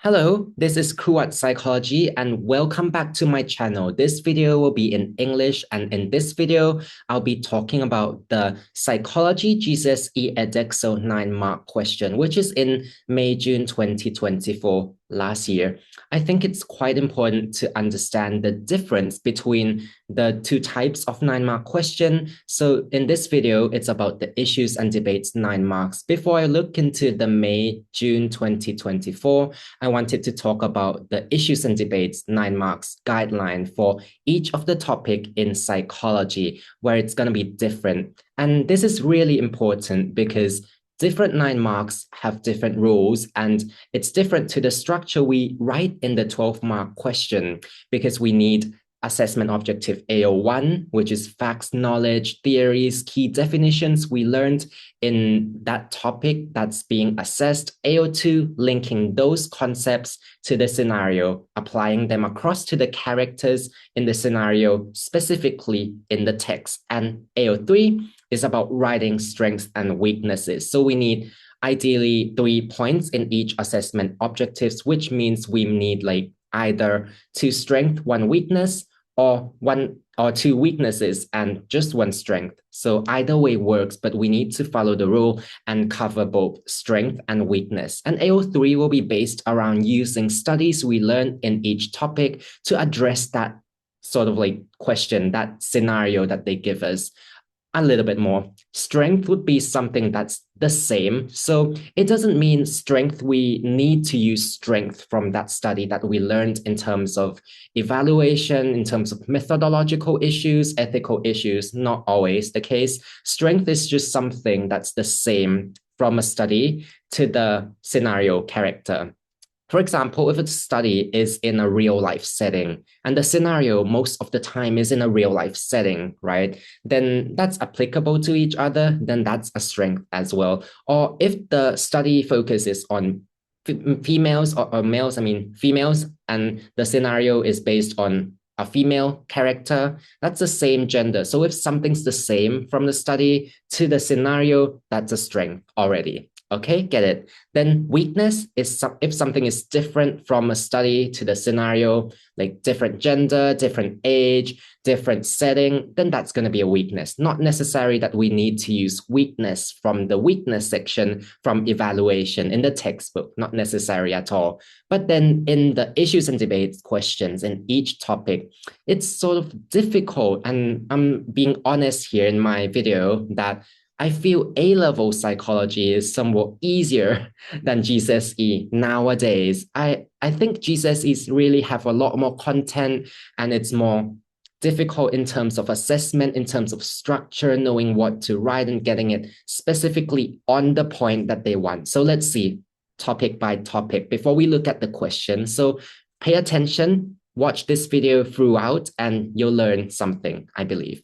Hello, this is Kuat Psychology and welcome back to my channel. This video will be in English, and in this video, I'll be talking about the Psychology GCSE Edexcel 9-mark question, which is in May-June 2024, last year. I think it's quite important to understand the difference between the two types of 9-mark question. So in this video, it's about the issues and debates 9 marks. Before I look into the May-June 2024, I wanted to talk about the issues and debates 9 marks guideline for each of the topic in psychology, where it's going to be different. And this is really important because different 9 marks have different rules, and it's different to the structure we write in the 12-mark question because we need assessment objective AO1, which is facts, knowledge, theories, key definitions we learned in that topic that's being assessed. AO2, linking those concepts to the scenario, applying them across to the characters in the scenario, specifically in the text. And AO3 is about writing strengths and weaknesses. So we need ideally 3 points in each assessment objectives, which means we need like either 2 strength, 1 weakness, or 1 or 2 weaknesses and just 1 strength. So either way works, but we need to follow the rule and cover both strength and weakness. And AO3 will be based around using studies we learned in each topic to address that sort of like question, that scenario that they give us a little bit more. Strength would be something that's the same. So it doesn't mean strength, we need to use strength from that study that we learned in terms of evaluation, in terms of methodological issues, ethical issues, not always the case. Strength is just something that's the same from a study to the scenario character. For example, if a study is in a real life setting and the scenario most of the time is in a real life setting, right? Then that's applicable to each other, then that's a strength as well. Or if the study focuses on females or males, females, and the scenario is based on a female character, that's the same gender. So if something's the same from the study to the scenario, that's a strength already. Okay, get it? Then weakness is if something is different from a study to the scenario, like different gender, different age, different setting, then that's going to be a weakness. Not necessary that we need to use weakness from the weakness section from evaluation in the textbook, not necessary at all. But then in the issues and debates questions in each topic, it's sort of difficult. And I'm being honest here in my video that I feel A-level psychology is somewhat easier than GCSE nowadays. I think GCSEs really have a lot more content and it's more difficult in terms of assessment, in terms of structure, knowing what to write and getting it specifically on the point that they want. So let's see topic by topic before we look at the question. So pay attention, watch this video throughout, and you'll learn something, I believe.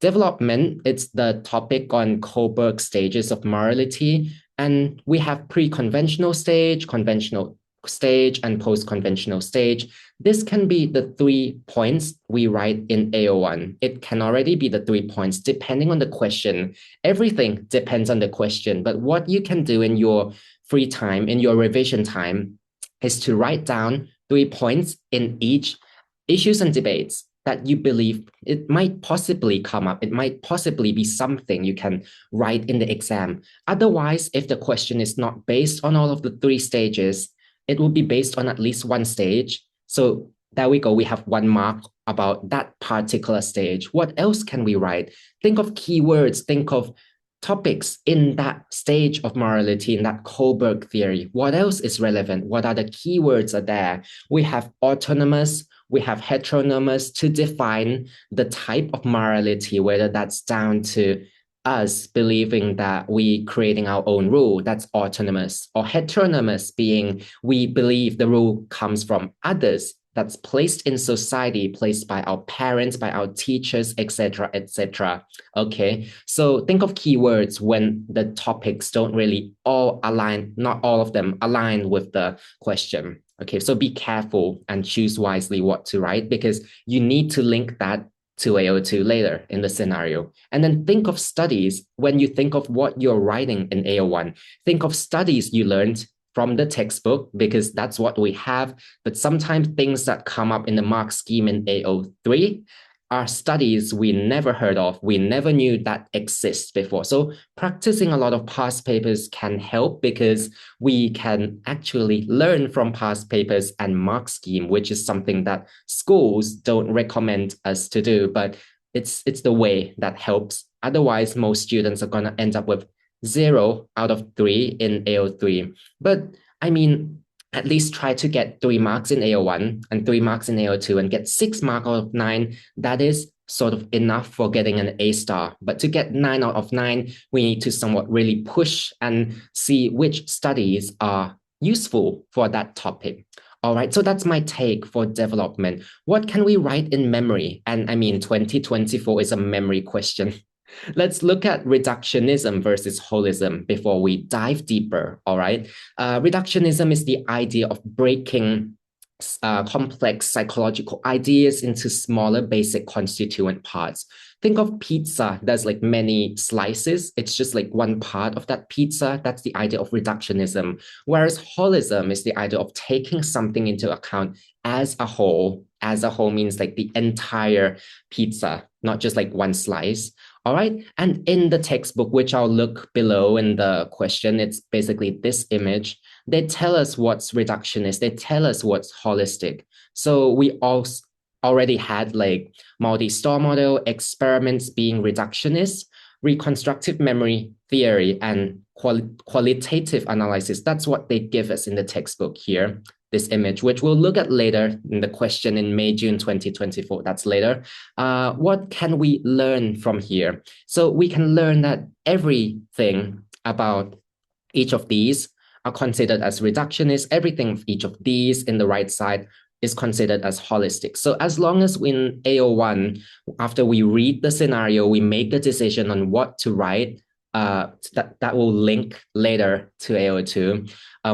Development, it's the topic on Kohlberg stages of morality. And we have pre-conventional stage, conventional stage, and post-conventional stage. This can be the 3 points we write in AO1. It can already be the 3 points depending on the question. Everything depends on the question. But what you can do in your free time, in your revision time, is to write down 3 points in each issues and debates that you believe it might possibly come up. It might possibly be something you can write in the exam. Otherwise, if the question is not based on all of the 3 stages, it will be based on at least 1 stage. So there we go. We have 1 mark about that particular stage. What else can we write? Think of keywords. Think of topics in that stage of morality, in that Kohlberg theory. What else is relevant? What other keywords are there? We have autonomous, we have heteronomous to define the type of morality, whether that's down to us believing that we creating our own rule, that's autonomous, or heteronomous being we believe the rule comes from others, that's placed in society, placed by our parents, by our teachers, etc., etc. Okay, so think of keywords when the topics don't really all align, not all of them align with the question. Okay, so be careful and choose wisely what to write because you need to link that to AO2 later in the scenario. And then think of studies when you think of what you're writing in AO1. Think of studies you learned from the textbook because that's what we have. But sometimes things that come up in the mark scheme in AO3 are studies we never heard of. We never knew that exists before. So practicing a lot of past papers can help because we can actually learn from past papers and mark scheme, which is something that schools don't recommend us to do, but it's the way that helps. Otherwise, most students are going to end up with 0 out of 3 in AO3. But I mean, at least try to get 3 marks in AO1 and 3 marks in AO2 and get 6 marks out of 9. That is sort of enough for getting an A star. But to get 9 out of 9, we need to somewhat really push and see which studies are useful for that topic. All right, so that's my take for development. What can we write in memory? And I mean, 2024 is a memory question. Let's look at reductionism versus holism before we dive deeper, all right? Reductionism is the idea of breaking complex psychological ideas into smaller basic constituent parts. Think of pizza. There's like many slices. It's just like one part of that pizza. That's the idea of reductionism. Whereas holism is the idea of taking something into account as a whole. As a whole means like the entire pizza, not just like one slice. All right. And in the textbook, which I'll look below in the question, it's basically this image. They tell us what's reductionist. They tell us what's holistic. So we also already had like multi-store model, experiments being reductionist, reconstructive memory theory, and qualitative analysis. That's what they give us in the textbook here, this image, which we'll look at later in the question in May, June 2024. That's later. What can we learn from here? So we can learn that everything about each of these are considered as reductionist. Everything of each of these in the right side is considered as holistic. So as long as in AO1, after we read the scenario, we make the decision on what to write, that will link later to AO2.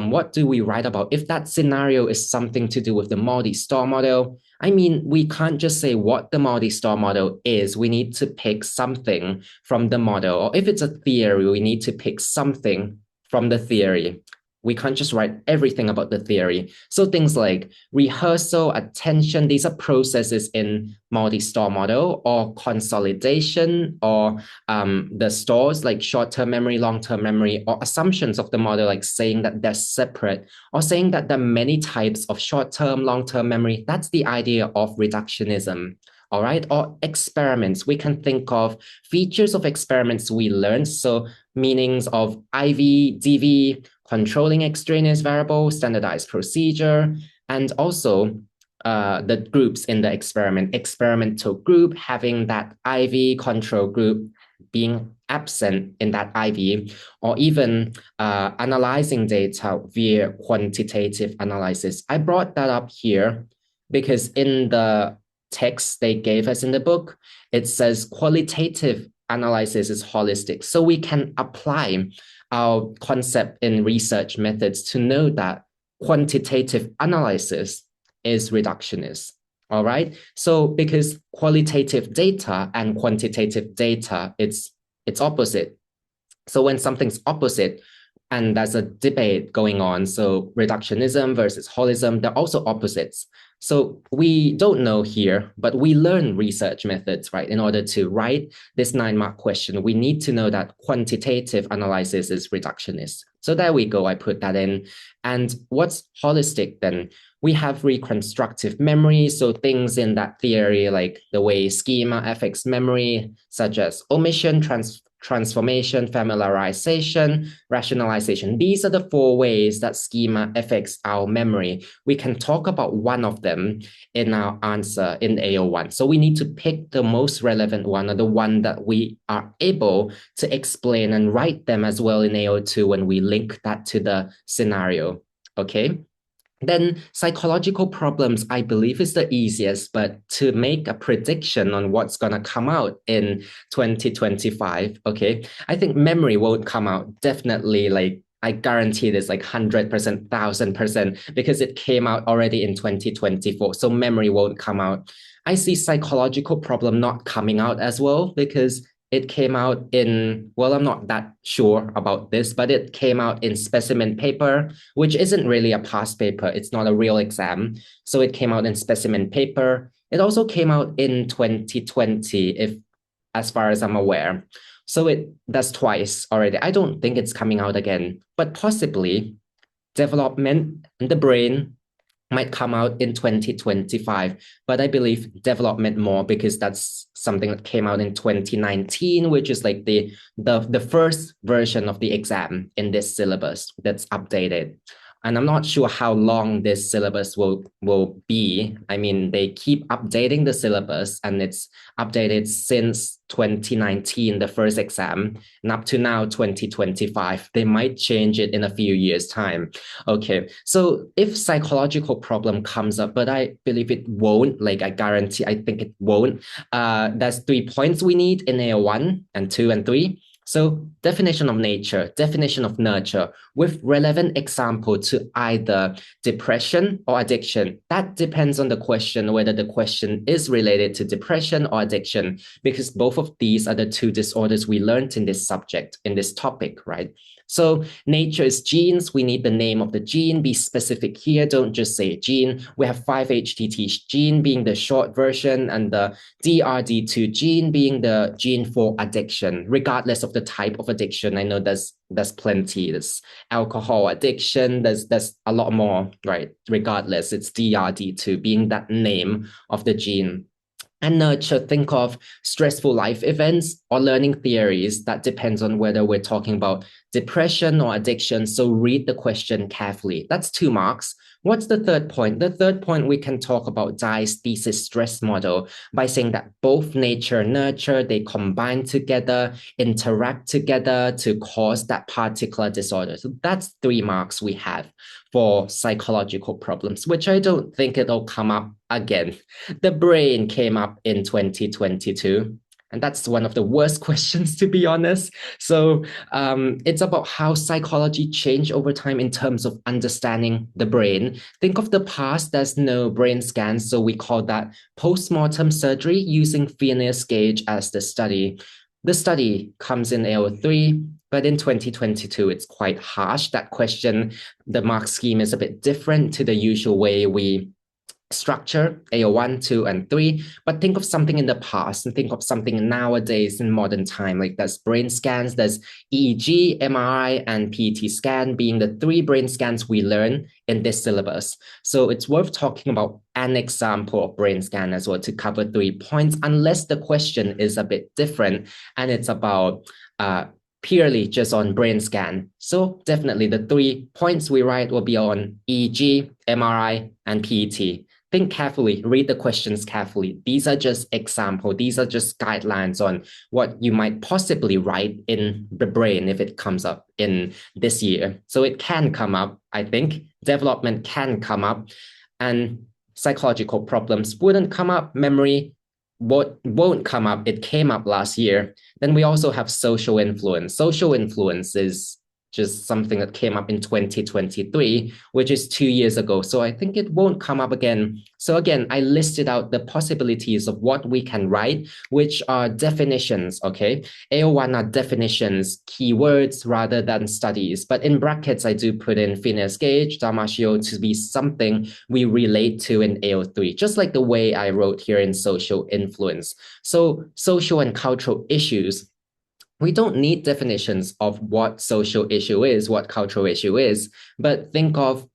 What do we write about? If that scenario is something to do with the multi-store model, I mean, we can't just say what the multi-store model is. We need to pick something from the model. Or if it's a theory, we need to pick something from the theory. We can't just write everything about the theory. So things like rehearsal, attention, these are processes in multi-store model, or consolidation, or the stores like short-term memory, long-term memory, or assumptions of the model, like saying that they're separate, or saying that there are many types of short-term, long-term memory. That's the idea of reductionism. All right, or experiments. We can think of features of experiments we learned. So meanings of IV, DV, controlling extraneous variable, standardized procedure, and also the groups in the experiment. Experimental group having that IV, control group being absent in that IV, or even analyzing data via quantitative analysis. I brought that up here because in the text they gave us in the book, it says qualitative analysis is holistic. So we can apply our concept in research methods to know that quantitative analysis is reductionist. All right. So because qualitative data and quantitative data, it's opposite. So when something's opposite, and there's a debate going on, so reductionism versus holism, they're also opposites. So we don't know here, but we learn research methods, right? In order to write this 9-mark question, we need to know that quantitative analysis is reductionist. So there we go, I put that in. And what's holistic then? We have reconstructive memory, so things in that theory, like the way schema affects memory, such as omission, transformation, familiarization, rationalization. These are the 4 ways that schema affects our memory. We can talk about one of them in our answer in AO1. So we need to pick the most relevant one, or the one that we are able to explain and write them as well in AO2 when we link that to the scenario, okay? Then psychological problems, I believe, is the easiest, but to make a prediction on what's going to come out in 2025, okay, I think memory won't come out. Definitely, like, I guarantee this, like 100%, 1000%, because it came out already in 2024. So memory won't come out. I see psychological problem not coming out as well, because It came out in, well, I'm not that sure about this, but it came out in specimen paper, which isn't really a past paper. It's not a real exam. So it came out in specimen paper. It also came out in 2020, if as far as I'm aware. So that's twice already. I don't think it's coming out again, but possibly development in the brain might come out in 2025, but I believe development more because that's something that came out in 2019, which is like the first version of the exam in this syllabus that's updated. And I'm not sure how long this syllabus will be. I mean, they keep updating the syllabus and it's updated since 2019, the first exam, and up to now, 2025. They might change it in a few years' time. Okay, so if psychological problem comes up, but I believe it won't, like I guarantee, I think it won't. There's 3 points we need in AO1 and 2 and 3. So definition of nature, definition of nurture, with relevant example to either depression or addiction. That depends on the question, whether the question is related to depression or addiction, because both of these are the two disorders we learned in this subject, in this topic, right? So nature is genes. We need the name of the gene. Be specific here. Don't just say gene. We have 5-HTT gene being the short version and the DRD2 gene being the gene for addiction, regardless of the type of addiction. I know there's plenty. There's alcohol addiction. There's a lot more, right? Regardless, it's DRD2 being that name of the gene. And nurture, think of stressful life events or learning theories. That depends on whether we're talking about depression or addiction. So read the question carefully. That's 2 marks. What's the third point? The third point, we can talk about Dye's thesis stress model by saying that both nature and nurture, they combine together, interact together to cause that particular disorder. So that's 3 marks we have for psychological problems, which I don't think it'll come up again. The brain came up in 2022. And that's one of the worst questions, to be honest. So it's about how psychology changed over time in terms of understanding the brain. Think of the past, there's no brain scans, so we call that post-mortem surgery using Phineas gauge as the study. The study comes in AO3, but in 2022, it's quite harsh. That question, the mark scheme is a bit different to the usual way we structure AO1, 2, and 3, but think of something in the past and think of something nowadays in modern time. Like there's brain scans, there's EEG, MRI, and PET scan being the 3 brain scans we learn in this syllabus. So it's worth talking about an example of brain scan as well to cover 3 points, unless the question is a bit different and it's about purely just on brain scan. So definitely the 3 points we write will be on EEG, MRI, and PET. Think carefully, read the questions carefully. These are just examples. These are just guidelines on what you might possibly write in the brain if it comes up in this year. So it can come up, I think. Development can come up, and psychological problems wouldn't come up. Memory won't come up. It came up last year. Then we also have social influence. Social influence is just something that came up in 2023, which is 2 years ago. So I think it won't come up again. So again, I listed out the possibilities of what we can write, which are definitions, okay? AO1 are definitions, keywords rather than studies. But in brackets, I do put in Phineas gauge, Damasio to be something we relate to in AO3, just like the way I wrote here in social influence. So social and cultural issues, we don't need definitions of what social issue is, what cultural issue is, but think of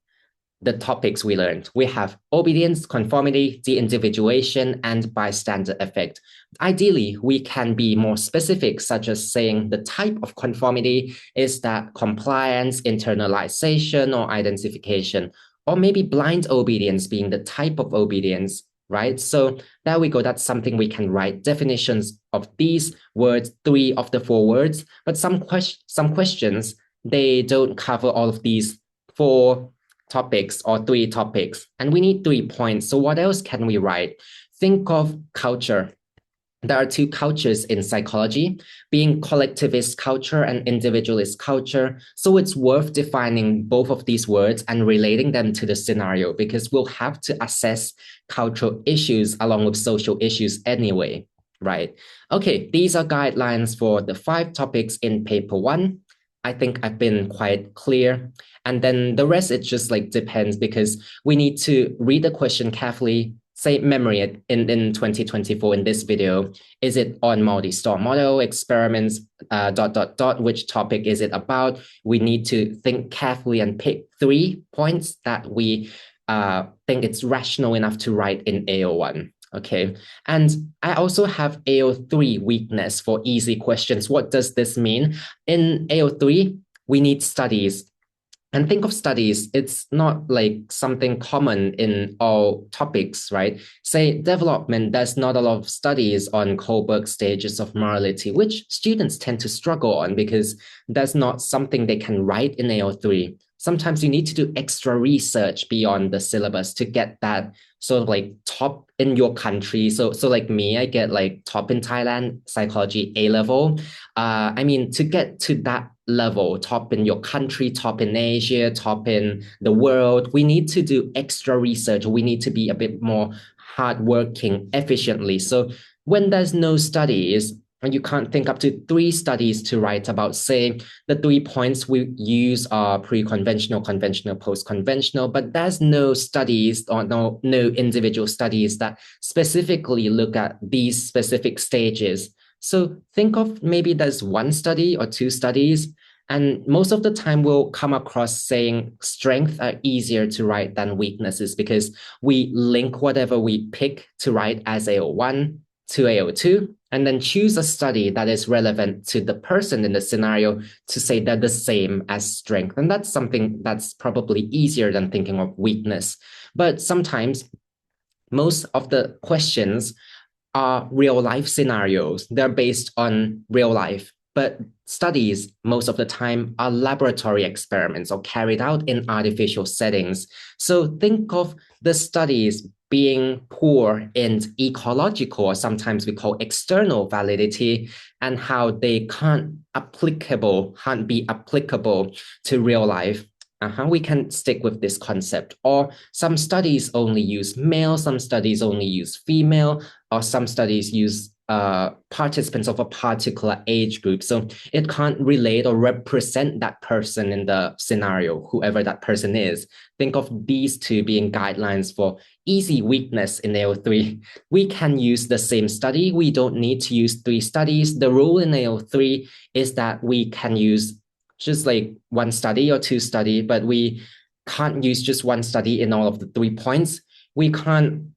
the topics we learned. We have obedience, conformity, de-individuation, and bystander effect. Ideally, we can be more specific, such as saying the type of conformity is that compliance, internalization, or identification, or maybe blind obedience being the type of obedience, right? So there we go. That's something we can write. Definitions of these words, 3 of the 4 words, but some questions, they don't cover all of these 4 topics or 3 topics, and we need 3 points. So what else can we write? Think of culture. There are 2 cultures in psychology, being collectivist culture and individualist culture. So it's worth defining both of these words and relating them to the scenario, because we'll have to assess cultural issues along with social issues anyway. Right. Okay, these are guidelines for the 5 topics in paper 1. I think I've been quite clear. And then the rest, it just like depends because we need to read the question carefully, say memory it in 2024 in this video. Is it on multi-store model, experiments, which topic is it about? We need to think carefully and pick 3 points that we think it's rational enough to write in AO1. Okay. And I also have AO3 weakness for easy questions. What does this mean? In AO3, we need studies. And think of studies, it's not like something common in all topics, right? Say development, there's not a lot of studies on Kohlberg stages of morality, which students tend to struggle on because that's not something they can write in AO3. Sometimes you need to do extra research beyond the syllabus to get that sort of like top in your country. So like me, I get like top in Thailand, psychology A level. I mean, to get to that level, top in your country, top in Asia, top in the world, we need to do extra research. We need to be a bit more hardworking efficiently. So when there's no studies, and you can't think up to 3 studies to write about, say, the 3 points we use are pre-conventional, conventional, post-conventional, but there's no studies or no individual studies that specifically look at these specific stages. So think of maybe there's 1 study or 2 studies, and most of the time we'll come across saying strengths are easier to write than weaknesses because we link whatever we pick to write as AO1 to AO2, and then choose a study that is relevant to the person in the scenario to say they're the same as strength. And that's something that's probably easier than thinking of weakness. But sometimes most of the questions are real life scenarios. They're based on real life. But studies, most of the time, are laboratory experiments or carried out in artificial settings. So think of the studies being poor in ecological, or sometimes we call external validity, and how they can't be applicable to real life. We can stick with this concept. Or some studies only use male, some studies only use female, or some studies use participants of a particular age group. So it can't relate or represent that person in the scenario, whoever that person is. Think of these 2 being guidelines for easy weakness in AO3. We can use the same study. We don't need to use 3 studies. The rule in AO3 is that we can use just like 1 study or 2 study, but we can't use just 1 study in all of the 3 points. We can't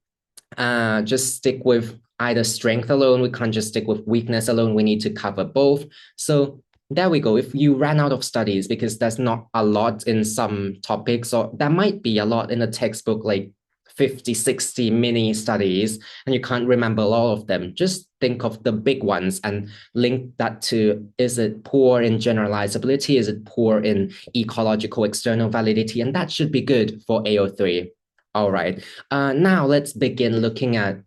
just stick with either strength alone. We can't just stick with weakness alone. We need to cover both. So there we go. If you ran out of studies because there's not a lot in some topics, or there might be a lot in a textbook, like 50, 60 mini studies, and you can't remember all of them, just think of the big ones and link that to, is it poor in generalizability? Is it poor in ecological external validity? And that should be good for AO3. All right. Now let's begin looking at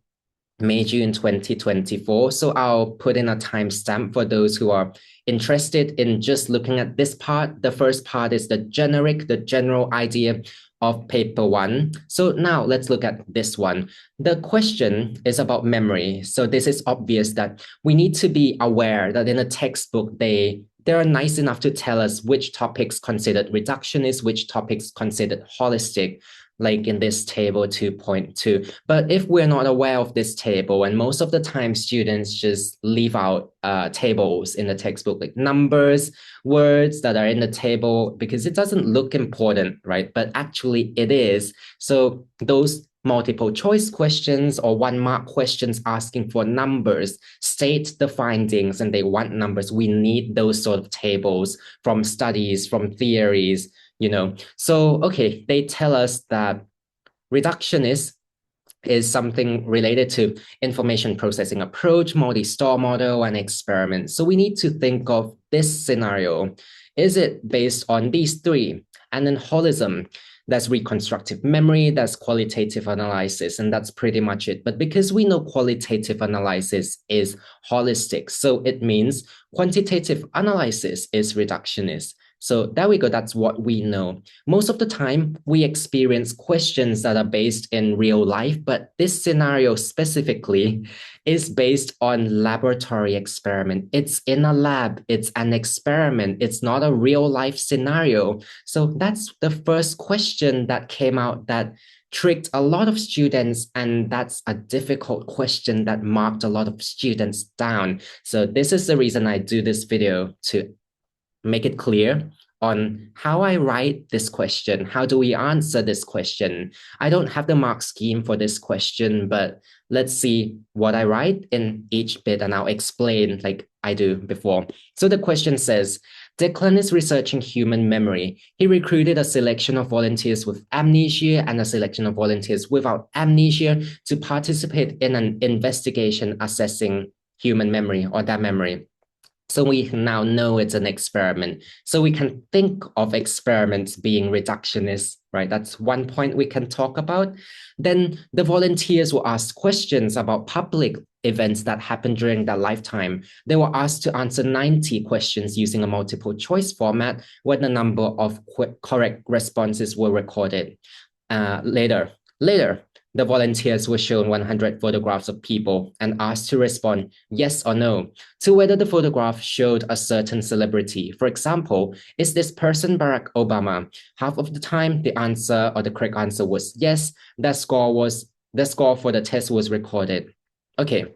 May, June 2024. So I'll put in a timestamp for those who are interested in just looking at this part. The first part is the general idea of paper 1. So now let's look at this one. The question is about memory. So this is obvious that we need to be aware that in a textbook, they're nice enough to tell us which topics considered reductionist, which topics considered holistic, like in this table 2.2. But if we're not aware of this table, and most of the time students just leave out tables in the textbook, like numbers, words that are in the table, because it doesn't look important, right? But actually it is. So those multiple choice questions or 1-mark questions asking for numbers state the findings and they want numbers. We need those sort of tables from studies, from theories, So, okay, they tell us that reductionist is something related to information processing approach, multi-store model, and experiment. So we need to think of this scenario. Is it based on these 3? And then holism, that's reconstructive memory, that's qualitative analysis, and that's pretty much it. But because we know qualitative analysis is holistic, so it means quantitative analysis is reductionist. So there we go. That's what we know. Most of the time, we experience questions that are based in real life, but this scenario specifically is based on laboratory experiment. It's in a lab. It's an experiment. It's not a real life scenario. So that's the first question that came out that tricked a lot of students, and that's a difficult question that marked a lot of students down. So this is the reason I do this video, to make it clear on how I write this question. How do we answer this question? I don't have the mark scheme for this question, but let's see what I write in each bit, and I'll explain like I do before. So the question says, Declan is researching human memory. He recruited a selection of volunteers with amnesia and a selection of volunteers without amnesia to participate in an investigation assessing human memory or that memory. So we now know it's an experiment. So we can think of experiments being reductionist, right? That's one point we can talk about. Then the volunteers were asked questions about public events that happened during their lifetime. They were asked to answer 90 questions using a multiple choice format, where the number of correct responses were recorded. Later, the volunteers were shown 100 photographs of people and asked to respond yes or no to whether the photograph showed a certain celebrity. For example, is this person Barack Obama? Half of the time, the answer or the correct answer was yes. The score for the test was recorded. Okay,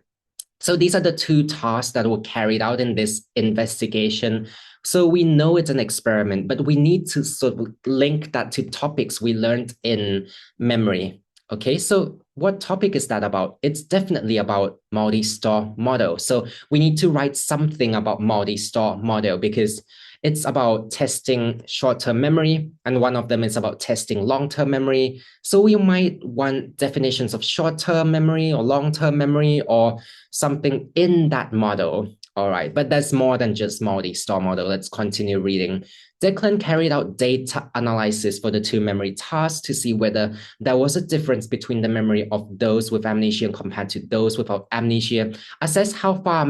so these are the two tasks that were carried out in this investigation. So we know it's an experiment, but we need to sort of link that to topics we learned in memory. Okay, so what topic is that about? It's definitely about multi-store model. So we need to write something about multi-store model because it's about testing short-term memory, and one of them is about testing long-term memory. So we might want definitions of short-term memory or long-term memory or something in that model. All right, but that's more than just multi-store model. Let's continue reading. Declan carried out data analysis for the two memory tasks to see whether there was a difference between the memory of those with amnesia compared to those without amnesia. Assess how far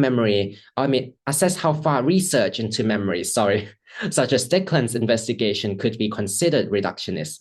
research into memory, such as Declan's investigation could be considered reductionist.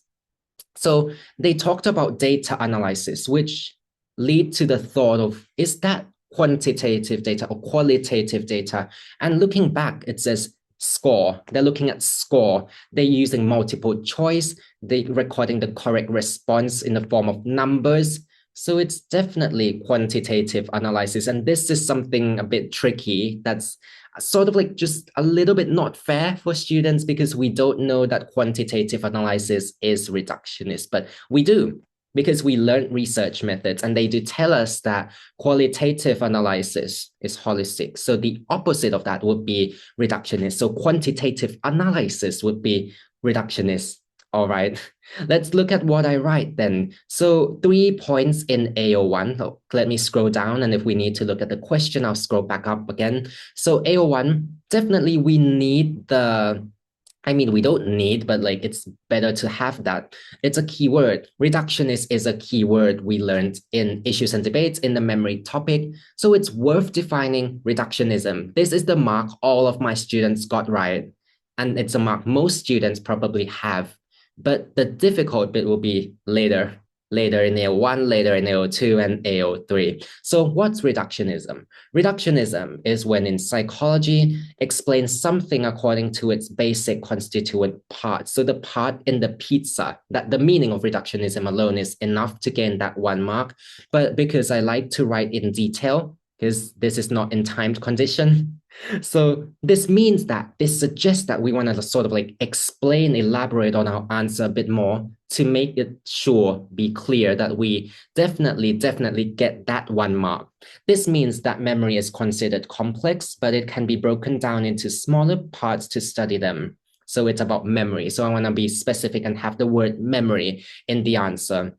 So they talked about data analysis, which lead to the thought of, is that quantitative data or qualitative data? And looking back, it says score. They're looking at score. They're using multiple choice. They're recording the correct response in the form of numbers. So it's definitely quantitative analysis. And this is something a bit tricky that's sort of like just a little bit not fair for students because we don't know that quantitative analysis is reductionist, but we do, because we learned research methods and they do tell us that qualitative analysis is holistic. So the opposite of that would be reductionist. So quantitative analysis would be reductionist. All right, let's look at what I write then. So 3 points in AO1. Oh, let me scroll down, and if we need to look at the question, I'll scroll back up again. So AO1, definitely we need we don't need, but like it's better to have that. It's a keyword. Reductionist is a keyword we learned in issues and debates in the memory topic. So it's worth defining reductionism. This is the mark all of my students got right. And it's a mark most students probably have. But the difficult bit will be later in AO1, later in AO2, and AO3. So what's reductionism? Reductionism is when in psychology explains something according to its basic constituent parts. So the part in the pizza, that the meaning of reductionism alone is enough to gain that 1 mark. But because I like to write in detail, because this is not in timed condition, so this means that this suggests that we want to sort of like explain, elaborate on our answer a bit more to make it be clear that we definitely get that 1 mark. This means that memory is considered complex, but it can be broken down into smaller parts to study them. So it's about memory. So I want to be specific and have the word memory in the answer.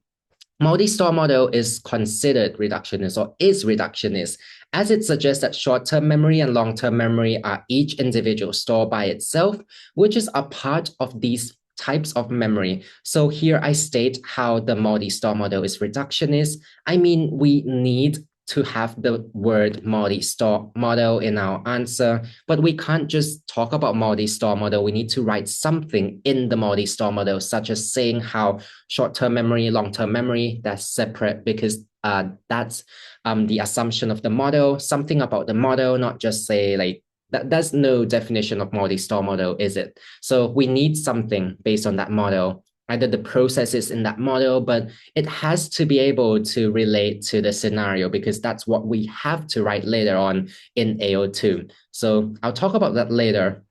Multi-store model is considered reductionist or is reductionist, as it suggests that short-term memory and long-term memory are each individual store by itself, which is a part of these types of memory. So here I state how the multi-store model is reductionist. I mean, we need to have the word multi-store model in our answer, but we can't just talk about multi-store model. We need to write something in the multi-store model, such as saying how short-term memory, long-term memory, that's separate because that's the assumption of the model, something about the model, not just say like, that's no definition of multi-store model, is it? So we need something based on that model, either the processes in that model, but it has to be able to relate to the scenario because that's what we have to write later on in AO2. So I'll talk about that later.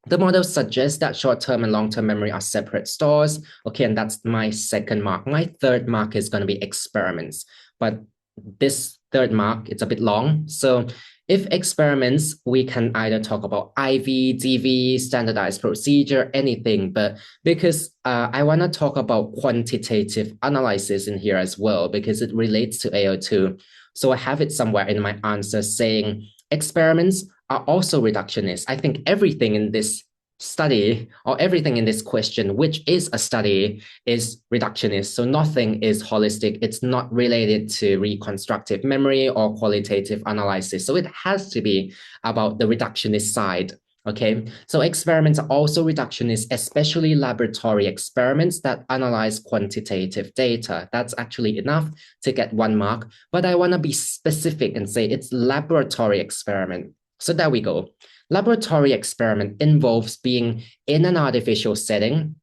The model suggests that short-term and long-term memory are separate stores. Okay, and that's my second mark. My third mark is going to be experiments. But this third mark, it's a bit long. So if experiments, we can either talk about IV, DV, standardized procedure, anything. But because I want to talk about quantitative analysis in here as well, because it relates to AO2. So I have it somewhere in my answer saying experiments are also reductionist. I think everything in this study or everything in this question, which is a study, is reductionist. So nothing is holistic. It's not related to reconstructive memory or qualitative analysis. So it has to be about the reductionist side. Okay, so experiments are also reductionist, especially laboratory experiments that analyze quantitative data. That's actually enough to get 1 mark, but I want to be specific and say it's laboratory experiment. So there we go. Laboratory experiment involves being in an artificial setting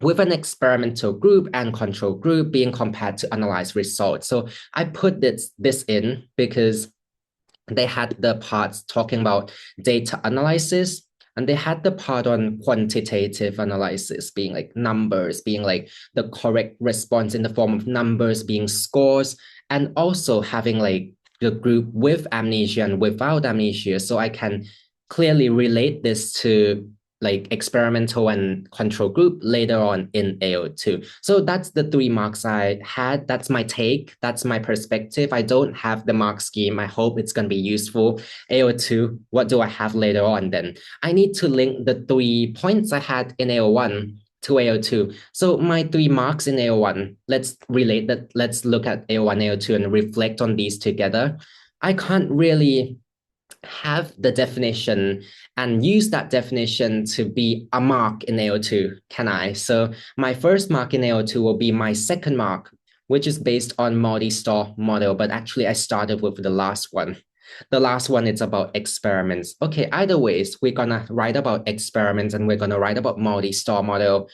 with an experimental group and control group being compared to analyze results. So I put this in because they had the parts talking about data analysis, and they had the part on quantitative analysis being like numbers, being like the correct response in the form of numbers being scores, and also having like the group with amnesia and without amnesia. So I can clearly relate this to like experimental and control group later on in AO2. So that's the 3 marks I had. That's my take. That's my perspective. I don't have the mark scheme. I hope it's going to be useful. AO2, what do I have later on then? I need to link the 3 points I had in AO1 to AO2. So my 3 marks in AO1, let's relate that. Let's look at AO1, AO2 and reflect on these together. I can't really have the definition and use that definition to be a mark in AO2, can I? So my first mark in AO2 will be my second mark, which is based on multi-store model, but actually I started with the last one. The last one is about experiments. Okay, either ways, we're gonna write about experiments and we're gonna write about multi-store model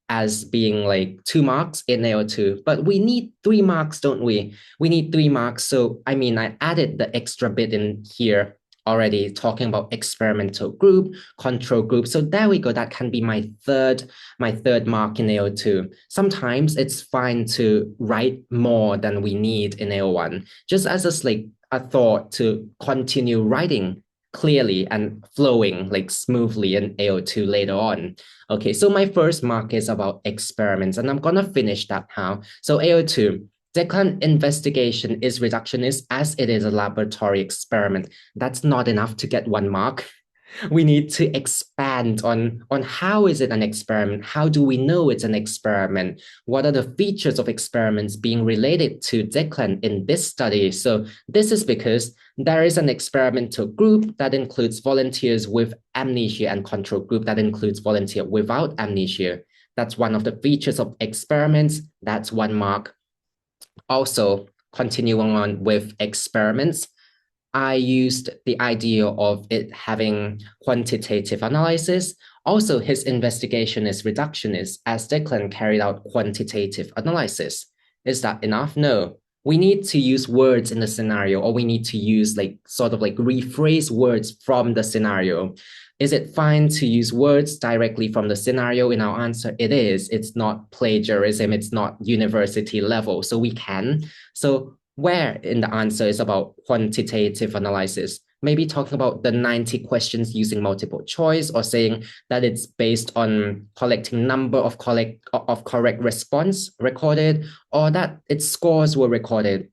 as being like 2 marks in AO2, but we need 3 marks, don't we? We need 3 marks. So I mean, I added the extra bit in here already talking about experimental group, control group. So there we go. That can be my third mark in AO2. Sometimes it's fine to write more than we need in AO1, just as a thought to continue writing clearly and flowing like smoothly in AO2 later on. Okay, so my first mark is about experiments, and I'm gonna finish that now. So AO2, Declan investigation is reductionist as it is a laboratory experiment. That's not enough to get 1 mark. We need to expand on how is it an experiment? How do we know it's an experiment? What are the features of experiments being related to Declan in this study? So this is because there is an experimental group that includes volunteers with amnesia and control group that includes volunteer without amnesia. That's one of the features of experiments. That's 1 mark. Also, continuing on with experiments, I used the idea of it having quantitative analysis. Also, his investigation is reductionist as Declan carried out quantitative analysis. Is that enough? No. We need to use words in the scenario, or we need to use like sort of like rephrase words from the scenario. Is it fine to use words directly from the scenario in our answer? It is. It's not plagiarism. It's not university level. So we can. So where in the answer is about quantitative analysis? Maybe talking about the 90 questions using multiple choice, or saying that it's based on collecting number of correct response recorded, or that its scores were recorded.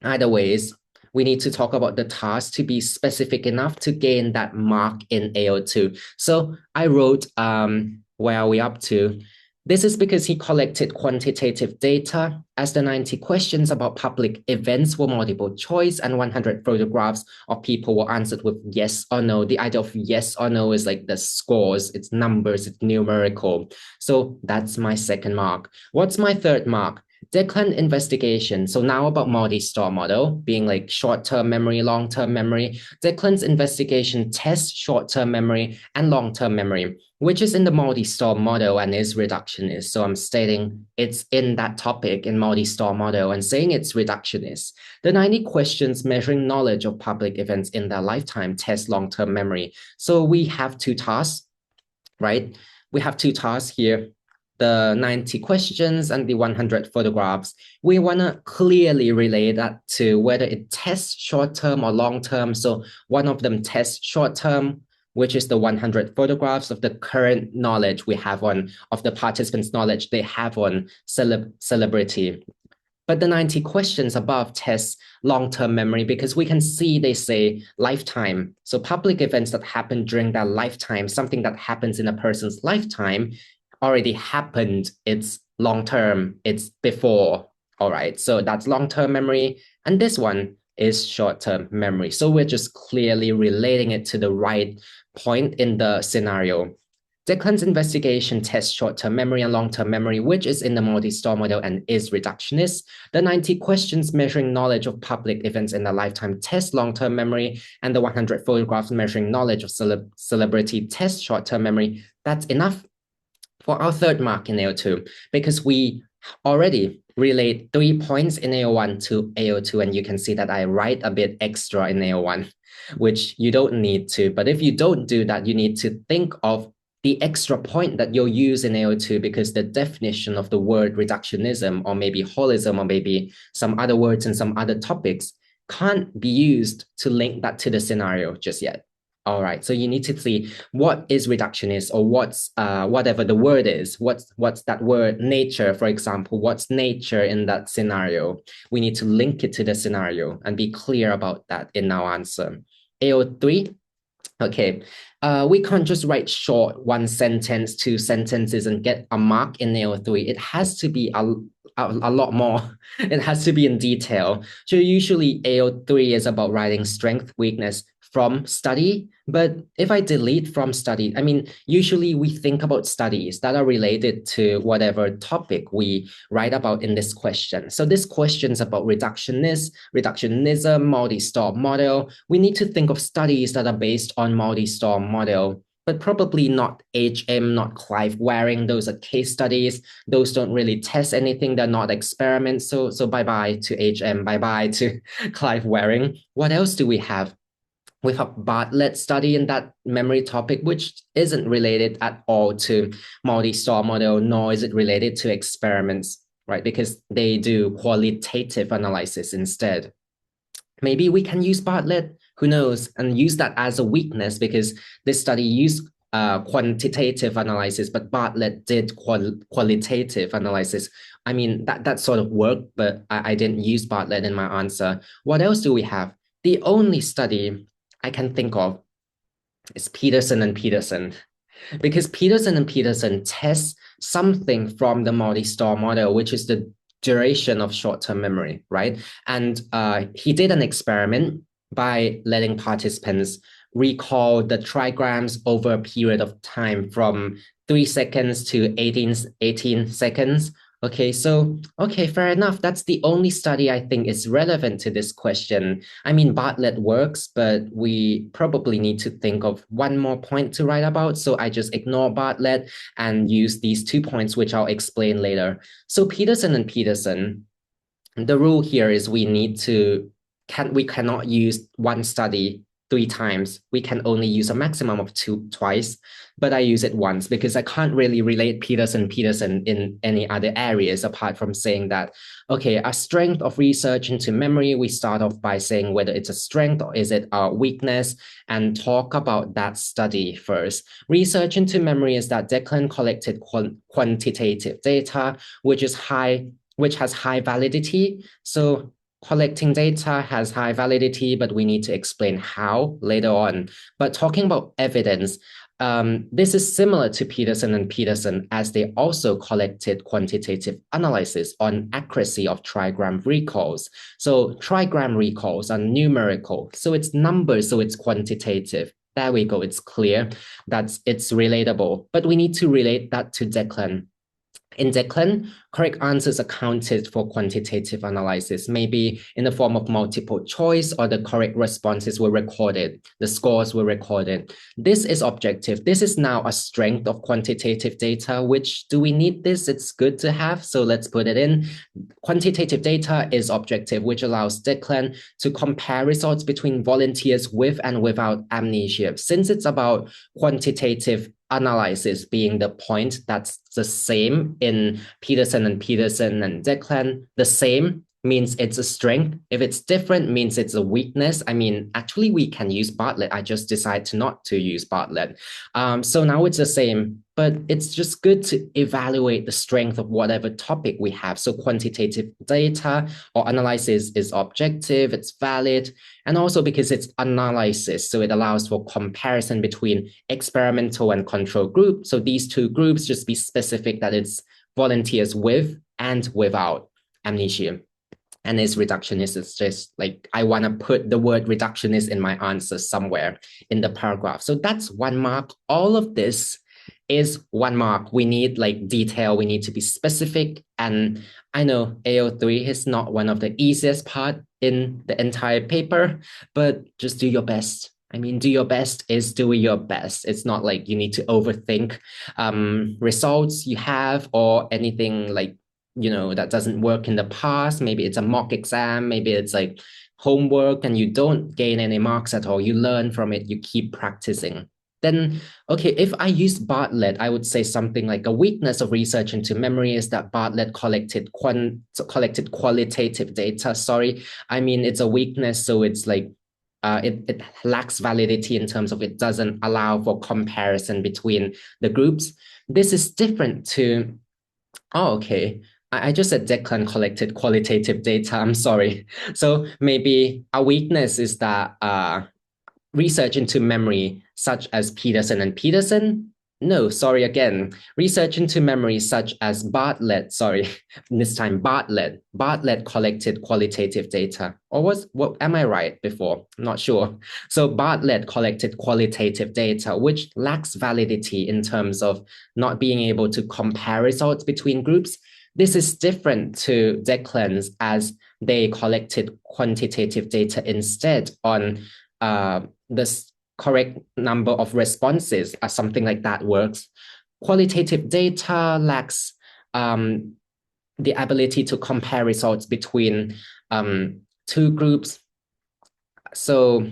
Either ways, we need to talk about the task to be specific enough to gain that mark in AO2. So I wrote, where are we up to? This is because he collected quantitative data, as the 90 questions about public events were multiple choice and 100 photographs of people were answered with yes or no. The idea of yes or no is like the scores, it's numbers, it's numerical. So that's my second mark. What's my third mark? Declan investigation. So now about multi-store model, being like short-term memory, long-term memory. Declan's investigation tests short-term memory and long-term memory, which is in the multi-store model and is reductionist. So I'm stating it's in that topic in multi-store model and saying it's reductionist. The 90 questions measuring knowledge of public events in their lifetime test long-term memory. So we have two tasks, right? We have two tasks here, the 90 questions and the 100 photographs. We want to clearly relate that to whether it tests short-term or long-term. So one of them tests short-term, which is the 100 photographs of the current knowledge we have on, of the participants' knowledge they have on celebrity. But the 90 questions above test long-term memory because we can see they say lifetime. So public events that happen during their lifetime, something that happens in a person's lifetime already happened. It's long-term, it's before. All right, so that's long-term memory. And this one is short-term memory. So we're just clearly relating it to the right point in the scenario. Declan's investigation tests short-term memory and long-term memory, which is in the multi-store model and is reductionist. The 90 questions measuring knowledge of public events in a lifetime test long-term memory, and the 100 photographs measuring knowledge of celebrity test short-term memory. That's enough for our third mark in AO2, because we already relate 3 points in AO1 to AO2, and you can see that I write a bit extra in AO1, which you don't need to. But if you don't do that, you need to think of the extra point that you'll use in AO2, because the definition of the word reductionism or maybe holism or maybe some other words and some other topics can't be used to link that to the scenario just yet. All right, so you need to see what is reductionist, or what's whatever the word is, what's that word nature, for example, what's nature in that scenario. We need to link it to the scenario and be clear about that in our answer. AO3, okay, we can't just write short 1 sentence, 2 sentences and get a mark in AO3. It has to be a lot more. It has to be in detail. So usually AO3 is about writing strength, weakness from study. But if I delete from study, I mean, usually we think about studies that are related to whatever topic we write about in this question. So this question is about reductionism, multi-store model. We need to think of studies that are based on multi-store model, but probably not HM, not Clive Waring. Those are case studies. Those don't really test anything. They're not experiments. So bye-bye to HM, bye-bye to Clive Waring. What else do we have? We have Bartlett study in that memory topic, which isn't related at all to multi-store model, nor is it related to experiments, right? Because they do qualitative analysis instead. Maybe we can use Bartlett, who knows, and use that as a weakness, because this study used quantitative analysis, but Bartlett did qualitative analysis. I mean, that sort of worked, but I didn't use Bartlett in my answer. What else do we have? The only study I can think of is Pearson and Pearson, because Pearson and Pearson test something from the multi-store model, which is the duration of short-term memory, right? And he did an experiment by letting participants recall the trigrams over a period of time from 3 seconds to 18 seconds. Okay, so, okay, fair enough. That's the only study I think is relevant to this question. I mean, Bartlett works, but we probably need to think of one more point to write about. So I just ignore Bartlett and use these 2 points, which I'll explain later. So Pearson and Pearson, the rule here is we cannot use one study 3 times. We can only use a maximum of 2 twice, but I use it once because I can't really relate Pearson in any other areas apart from saying that, okay, a strength of research into memory, we start off by saying whether it's a strength or is it a weakness, and talk about that study first. Research into memory is that Declan collected quantitative data, which has high validity. So collecting data has high validity, but we need to explain how later on. But talking about evidence, This is similar to Peterson and Peterson, as they also collected quantitative analysis on accuracy of trigram recalls. So trigram recalls are numerical. So it's numbers, so it's quantitative. There we go. It's clear that it's relatable, but we need to relate that to Declan. In Declan, correct answers are counted for quantitative analysis, maybe in the form of multiple choice, or the correct responses were recorded, the scores were recorded. This is objective. This is now a strength of quantitative data, which do we need this? It's good to have, so let's put it in. Quantitative data is objective, which allows Declan to compare results between volunteers with and without amnesia. Since it's about quantitative analysis being the point, that's the same in Peterson and Declan. The same means it's a strength. If it's different, means it's a weakness. I mean, actually, we can use Bartlett. I just decided to not to use Bartlett. So now it's the same, but it's just good to evaluate the strength of whatever topic we have. So quantitative data or analysis is objective, it's valid, and also because it's analysis, so it allows for comparison between experimental and control group. So these two groups, just be specific that it's volunteers with and without amnesia. And it's reductionist. It's just like, I want to put the word reductionist in my answer somewhere in the paragraph. So that's 1 mark. All of this is 1 mark. We need like detail. We need to be specific. And I know AO3 is not one of the easiest part in the entire paper, but just do your best. I mean, do your best is doing your best. It's not like you need to overthink results you have or anything like, that doesn't work in the past. Maybe it's a mock exam. Maybe it's like homework and you don't gain any marks at all. You learn from it. You keep practicing. Then, okay, if I use Bartlett, I would say something like a weakness of research into memory is that Bartlett collected qualitative data. Sorry, I mean, it's a weakness. So it's like, it lacks validity in terms of it doesn't allow for comparison between the groups. This is different to, okay. I just said Declan collected qualitative data. I'm sorry. So maybe a weakness is that research into memory, such as Peterson and Peterson. No, sorry again. Research into memory, such as Bartlett. Sorry, this time Bartlett. Bartlett collected qualitative data. Or what? Am I right before? I'm not sure. So Bartlett collected qualitative data, which lacks validity in terms of not being able to compare results between groups. This is different to Declan's, as they collected quantitative data instead on the correct number of responses, or something like that works. Qualitative data lacks the ability to compare results between two groups. So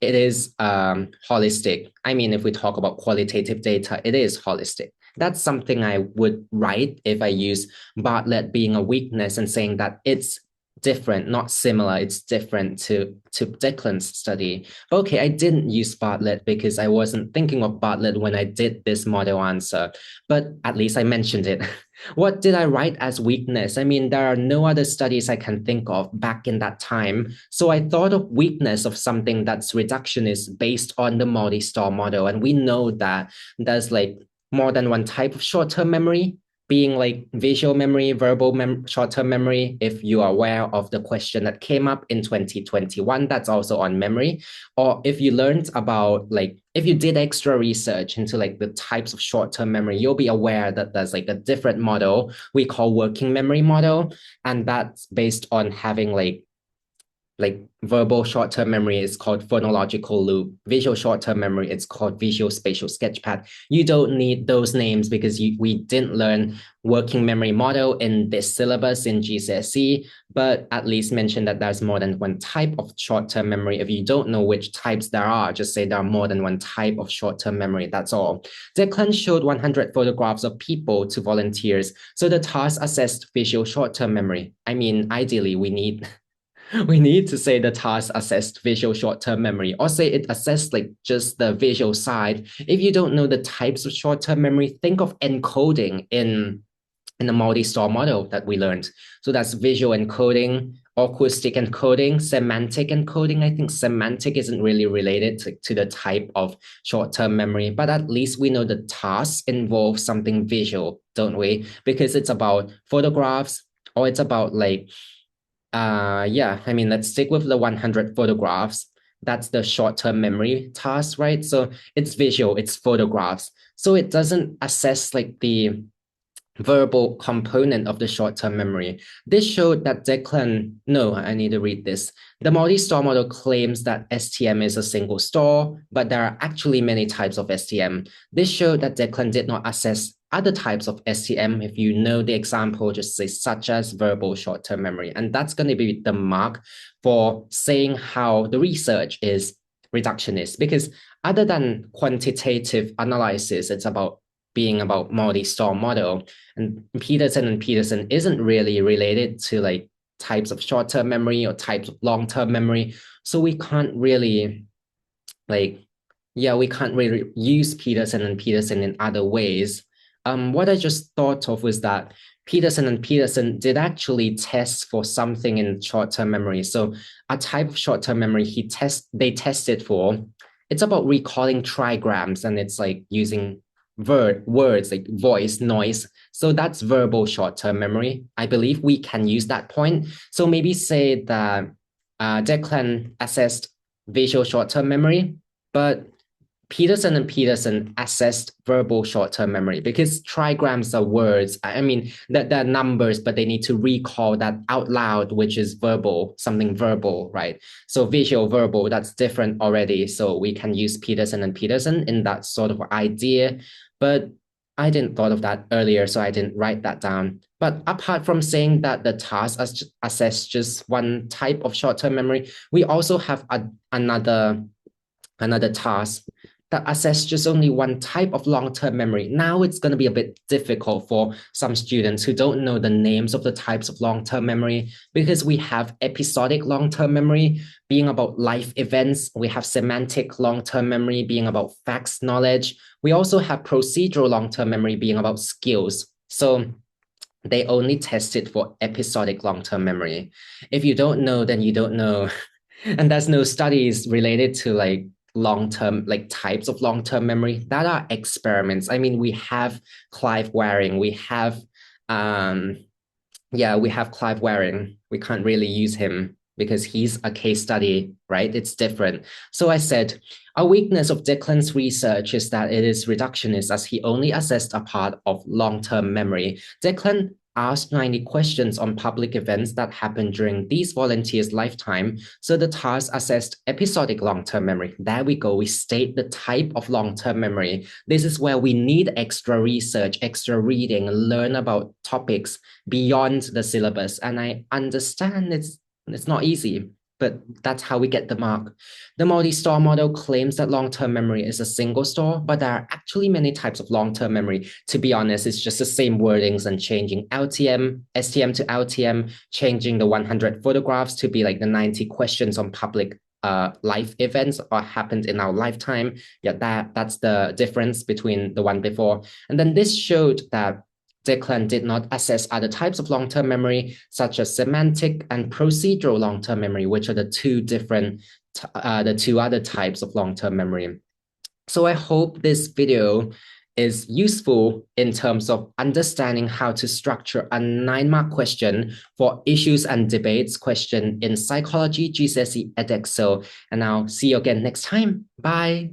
it is holistic. I mean, if we talk about qualitative data, it is holistic. That's something I would write if I use Bartlett being a weakness and saying that it's different, not similar. It's different to Declan's study. But okay, I didn't use Bartlett because I wasn't thinking of Bartlett when I did this model answer, but at least I mentioned it. What did I write as weakness? I mean, there are no other studies I can think of back in that time. So I thought of weakness of something that's reductionist based on the multi-star model. And we know that there's like more than one type of short-term memory, being like visual memory, verbal short-term memory. If you are aware of the question that came up in 2021, that's also on memory. Or if you learned about like, if you did extra research into like the types of short-term memory, you'll be aware that there's like a different model we call working memory model. And that's based on having like verbal short-term memory is called phonological loop. Visual short-term memory, it's called visual spatial sketchpad. You don't need those names because we didn't learn working memory model in this syllabus in GCSE, but at least mention that there's more than one type of short-term memory. If you don't know which types there are, just say there are more than one type of short-term memory. That's all. Declan showed 100 photographs of people to volunteers. So the task assessed visual short-term memory. I mean, ideally, we need to say the task assessed visual short-term memory, or say it assessed like just the visual side. If you don't know the types of short-term memory, think of encoding in in the multi-store model that we learned. So that's visual encoding, acoustic encoding, semantic encoding. I think semantic isn't really related to the type of short-term memory, but at least we know the task involves something visual, don't we? Because it's about photographs, or it's about like, yeah, I mean, let's stick with the 100 photographs. That's the short-term memory task, right? So it's visual, it's photographs. So it doesn't assess like the verbal component of the short-term memory. This showed that Declan, no, I need to read this. The multi-store model claims that STM is a single store, but there are actually many types of STM. This showed that Declan did not assess other types of STM. If you know the example, just say such as verbal short-term memory. And that's going to be the mark for saying how the research is reductionist, because other than quantitative analysis, it's about being about multi-store model. And Peterson isn't really related to like types of short-term memory or types of long-term memory. So we can't really like, yeah, we can't really use Peterson in other ways. What I just thought of was that Peterson did actually test for something in short-term memory. So a type of short-term memory they tested for, it's about recalling trigrams, and it's like using words like voice, noise. So that's verbal short-term memory. I believe we can use that point. So maybe say that Declan assessed visual short-term memory, but Peterson assessed verbal short-term memory, because trigrams are words. I mean, they're numbers, but they need to recall that out loud, which is verbal, something verbal, right? So visual, verbal, that's different already. So we can use Peterson in that sort of idea. But I didn't thought of that earlier, so I didn't write that down. But apart from saying that the task assess just one type of short-term memory, we also have another task that assess just only one type of long-term memory. Now it's going to be a bit difficult for some students who don't know the names of the types of long-term memory, because we have episodic long-term memory being about life events. We have semantic long-term memory being about facts knowledge. We also have procedural long-term memory being about skills. So they only test it for episodic long-term memory. If you don't know, then you don't know. And there's no studies related to like long-term, like types of long-term memory. That are experiments. I mean, we have Clive Waring, we have Clive Waring. We can't really use him because he's a case study, right? It's different. So I said, a weakness of Declan's research is that it is reductionist, as he only assessed a part of long-term memory. Declan asked 90 questions on public events that happened during these volunteers' lifetime. So the task assessed episodic long-term memory. There we go. We state the type of long-term memory. This is where we need extra research, extra reading, learn about topics beyond the syllabus. And I understand it's not easy, but that's how we get the mark. The multi-store model claims that long-term memory is a single store, but there are actually many types of long-term memory. To be honest, it's just the same wordings and changing LTM, STM to LTM, changing the 100 photographs to be like the 90 questions on public life events or happened in our lifetime. Yeah, that's the difference between the one before. And then this showed that Declan did not assess other types of long-term memory, such as semantic and procedural long-term memory, which are the two other types of long-term memory. So I hope this video is useful in terms of understanding how to structure a 9-mark question for issues and debates question in Psychology GCSE Edexcel. And I'll see you again next time. Bye.